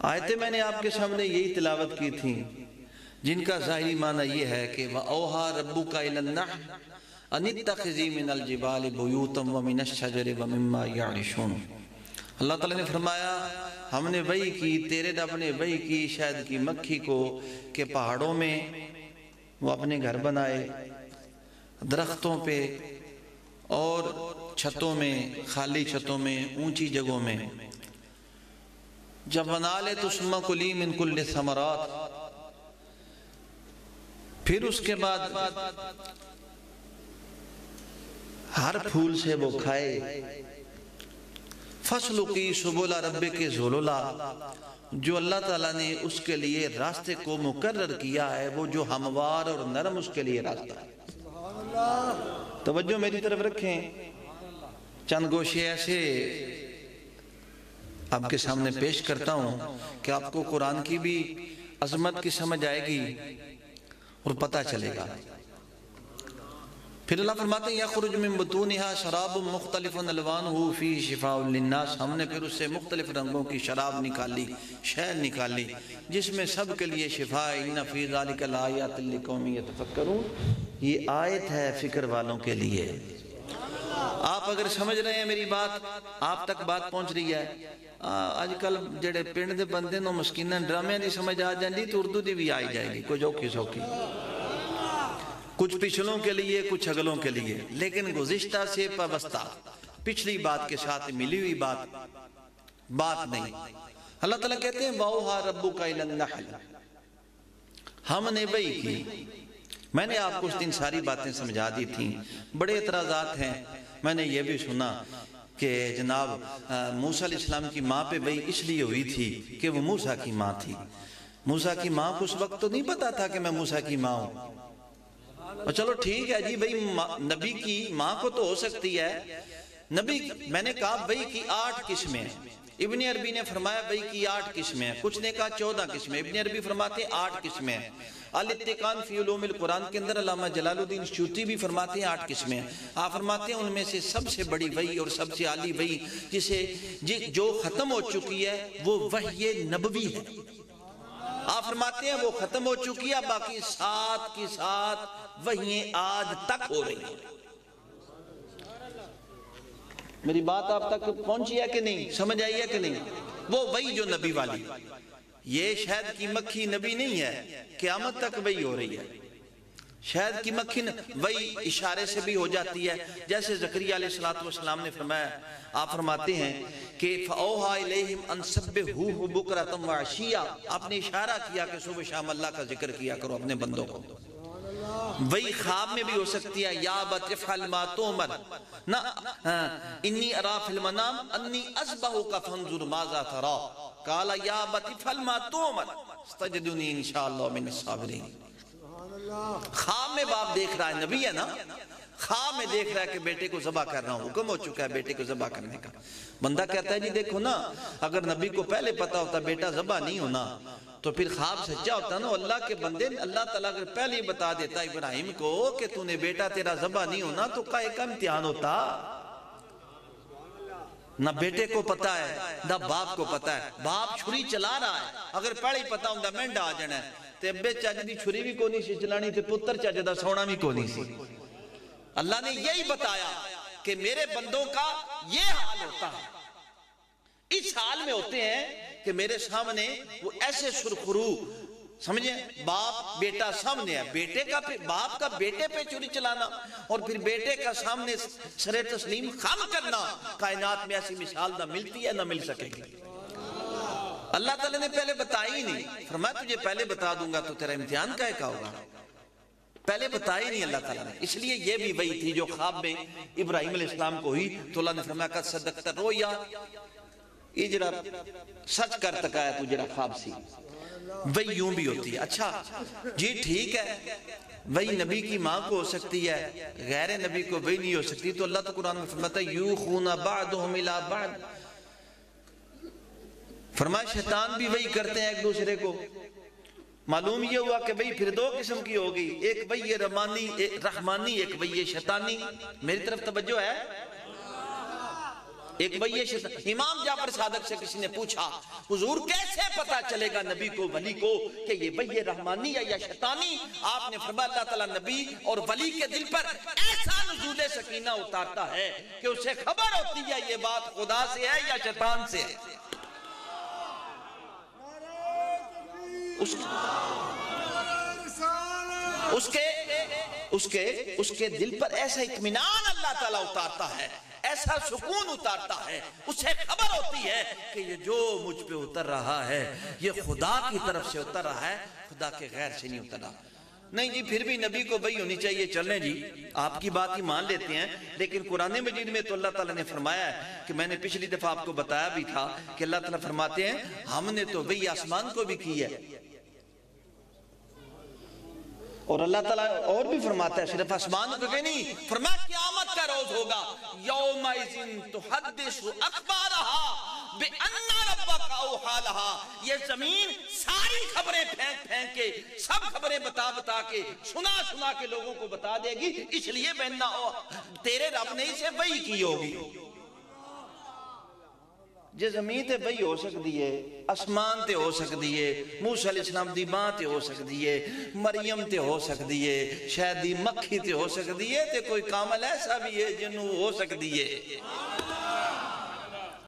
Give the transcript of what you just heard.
آیتیں میں نے آپ کے سامنے یہی تلاوت کی تھیں جن کا ظاہری معنی یہ ہے کہ وَأَوْحَى رَبُّكَ إِلَى النَّحْلِ أَنِ اتَّخِذِي مِنَ الْجِبَالِ بُيُوتًا وَمِنَ الشَّجَرِ وَمِمَّا يَعْرِشُونَ۔ اللہ تعالیٰ نے فرمایا ہم نے وحی کی، تیرے رب نے وحی کی شہد کی مکھی کو کہ پہاڑوں میں وہ اپنے گھر بنائے، درختوں پہ اور چھتوں میں، خالی چھتوں میں، اونچی جگہوں میں۔ جب بنا لے تو ثم کلی من کل ثمرات، پھر اس کے بعد ہر پھول سے وہ کھائے۔ فَاسْلُكِي سُبُلَ رَبِّكِ ذُلُلًا، جو اللہ تعالیٰ نے اس کے لیے راستے کو مقرر کیا ہے وہ جو ہموار اور نرم اس کے لیے راستہ ہے۔ توجہ میری طرف رکھیں، چند گوشے ایسے آپ کے سامنے پیش کرتا ہوں کہ آپ کو قرآن کی بھی عظمت کی سمجھ آئے گی اور پتہ چلے گا۔ پھر اللہ فرماتے ہیں یخرج من بطونها شراب مختلف الوانہ فیہ شفاء للناس، ہم نے پھر اس سے مختلف رنگوں کی شراب نکالی، شہد نکالی جس میں سب کے لیے شفاء۔ ان فی ذلک لآیات لقوم یتفکرون، یہ آیت ہے فکر والوں کے لیے۔ آپ اگر سمجھ رہے ہیں میری بات، آپ تک بات پہنچ رہی ہے۔ آج کل جڑے پنڈ دے بندے نو مسکیناں ڈرامے دی سمجھ آ جاندی تو اردو دی بھی آئی جائے گی، کچھ اوکھی سوکھی، کچھ پچھلوں کے لیے کچھ اگلوں کے لیے، لیکن گزشتہ سے پابستہ، پچھلی بات کے ساتھ ملی ہوئی بات نہیں۔ اللہ تعالیٰ کہتے ہیں وَأَوْحَى رَبُّكَ إِلَى النَّحْلِ، ہم نے وحی کی۔ میں نے آپ کو اس دن ساری باتیں سمجھا دی تھیں، بڑے اعتراضات ہیں۔ میں نے یہ بھی سنا کہ جناب موسیٰ علیہ السلام کی ماں پہ وحی اس لیے ہوئی تھی کہ وہ موسیٰ کی ماں تھی۔ موسیٰ کی ماں کو اس وقت تو نہیں پتا تھا کہ میں موسیٰ کی ماں ہوں۔ اور چلو ٹھیک ہے جی بھئی، نبی کی ماں کو تو ہو سکتی ہے۔ نبی میں نے کہا وحی کی 8 قسمیں ہیں۔ ابن عربی نے فرمایا وحی کی 8 قسمیں ہیں، کچھ نے کہا 14 قسمیں۔ ابن عربی فرماتے ہیں 8 قسمیں ہیں۔ الاتقان فی علوم القرآن کے اندر علامہ جلال الدین سیوطی بھی فرماتے ہیں 8 قسمیں ہیں۔ آپ فرماتے ہیں ان میں سے سب سے بڑی وحی اور سب سے عالی وحی جو ختم ہو چکی ہے وہ وحی نبوی ہے۔ آپ فرماتے ہیں وہ ختم ہو چکی ہے، باقی 7 کی 7 وحییں آج تک ہو رہی ہیں۔ میری بات آپ تک پہنچی ہے کہ نہیں، سمجھ آئی ہے کہ نہیں؟ وہ وحی جو نبی والی، یہ شہد کی مکھی نبی نہیں ہے، قیامت تک وحی ہو رہی ہے۔ شہد کی مکھی وحی اشارے سے بھی ہو جاتی ہے، جیسے زکریا علیہ السلام نے فرمایا۔ آپ فرماتے ہیں کہ فَأَوْحَى إِلَيْهِمْ أَنْ سَبِّحُوهُ بُكْرَةً وَعَشِيًّا، آپ نے اشارہ کیا کہ صبح شام اللہ کا ذکر کیا کرو اپنے بندوں کو۔ وہی خواب میں بھی ہو سکتی ہے، یا ابت افعل ما تؤمر، انی ارا فی المنام انی اذبحک فانظر ماذا ترى، قال یا ابت افعل ما تؤمر ستجدنی انشاءاللہ من الصابرین۔ خواب میں باپ دیکھ رہا ہے، نبی ہے نا، خواب میں دیکھ رہا ہے کہ بیٹے کو ذبح کر رہا ہوں، حکم ہو چکا ہے بیٹے کو ذبح کرنے کا۔ بندہ کہتا ہے جی دیکھو نا، اگر نبی کو پہلے پتا ہوتا بیٹا ذبح نہیں ہونا تو پھر خواب سچا ہوتا نا۔ اللہ کے بندے، اللہ تعالیٰ اگر پہلے ہی بتا دیتا ابراہیم کو کہ تو نے بیٹا تیرا ذبح نہیں ہونا تو کائے کا امتحان ہوتا؟ نہ بیٹے کو پتا ہے نہ باپ کو پتا ہے۔ باپ چھری چلا رہا ہے، اگر پہلے ہی پتا ہوں مینڈا آ جانا ہے تے ابے چاچ دی چھری بھی کونی سی چلانی تے پتر چاچ دا سونا بھی کونی سی۔ اللہ نے یہی بتایا کہ میرے بندوں کا یہ حال ہوتا ہے، اس حال میں ہوتے ہیں کہ میرے سامنے وہ ایسے سرخرو، سمجھیں باپ بیٹا سامنے ہے، بیٹے کا باپ کا بیٹے پہ چوری چلانا اور پھر بیٹے کا سامنے سر تسلیم خم کرنا، کائنات میں ایسی مثال نہ ملتی ہے نہ مل سکے گی۔ اللہ تعالیٰ نے پہلے بتائی نہیں، فرمایا تجھے پہلے بتا دوں گا تو تیرا امتحان کا ہوگا، پہلے بتائی نہیں اللہ تعالیٰ نے۔ اس لیے یہ بھی وہی تھی جو خواب میں ابراہیم علیہ السلام کو ہوئی تو اللہ نے فرمایا کہ صدقت رویا، یہ جرا سچ کر تکا ہے تو جرا خواب سی۔ وہی یوں بھی ہوتی ہے۔ اچھا جی ٹھیک ہے، وہی نبی کی ماں کو ہو سکتی ہے، غیر نبی کو وہی نہیں ہو سکتی، تو اللہ تو قرآن میں فرماتا ہے یوخون بعضهم الی بعض، فرمایا شیطان بھی وہی کرتے ہیں ایک دوسرے کو۔ معلوم یہ ہوا کہ بھئی پھر 2 قسم کی ہوگی، ایک وہی رحمانی ایک وہی شیطانی۔ میری طرف توجہ ہے؟ ایک وہی شیطان. امام جعفر صادق سے کسی نے پوچھا حضور کیسے پتا چلے گا نبی کو ولی کو کہ یہ وحی رحمانی ہے یا شیطانی؟ آپ نے فرمایا اللہ تعالیٰ نبی اور ولی کے دل پر ایسا نزول سکینہ اتارتا ہے کہ اسے خبر ہوتی ہے یہ بات خدا سے ہے یا شیطان سے ہے. اس کے دل پر ایسا اطمینان اللہ تعالیٰ اتارتا ہے، ایسا سکون اتارتا ہے، اسے خبر ہوتی ہے کہ یہ جو مجھ پہ اتر رہا ہے یہ خدا کی طرف سے اتر رہا ہے، خدا کے غیر سے نہیں اتر رہا. نہیں جی پھر بھی نبی کو وحی ہونی چاہیے، چلیں جی آپ کی بات ہی مان لیتے ہیں، لیکن قرآن مجید میں تو اللہ تعالیٰ نے فرمایا ہے کہ میں نے پچھلی دفعہ آپ کو بتایا بھی تھا کہ اللہ تعالیٰ فرماتے ہیں ہم نے تو وحی آسمان کو بھی کی ہے. اور اللہ تعالیٰ اور بھی فرماتا ہے صرف آسمان کو کہ نہیں، فرمایا قیامت کا روز ہوگا یومئذ تحدث اخبارها بان ربک اوحی لها، یہ زمین ساری خبریں پھینک پھینک کے سب خبریں بتا بتا کے سنا کے لوگوں کو بتا دے گی، اس لیے بہننا تیرے رب نے اسے وحی کی ہوگی. جے زمین تے وحی ہو سکتی ہے، اسمان تے ہو سکتی ہے، موسیٰ علیہ السلام دی ماں تے ہو سکتی ہے، مریم تے ہو سکتی ہے، شاید دی مکھی تے ہو سکتی ہے، تے کوئی کامل ایسا بھی ہے جنہوں ہو سکتی ہے.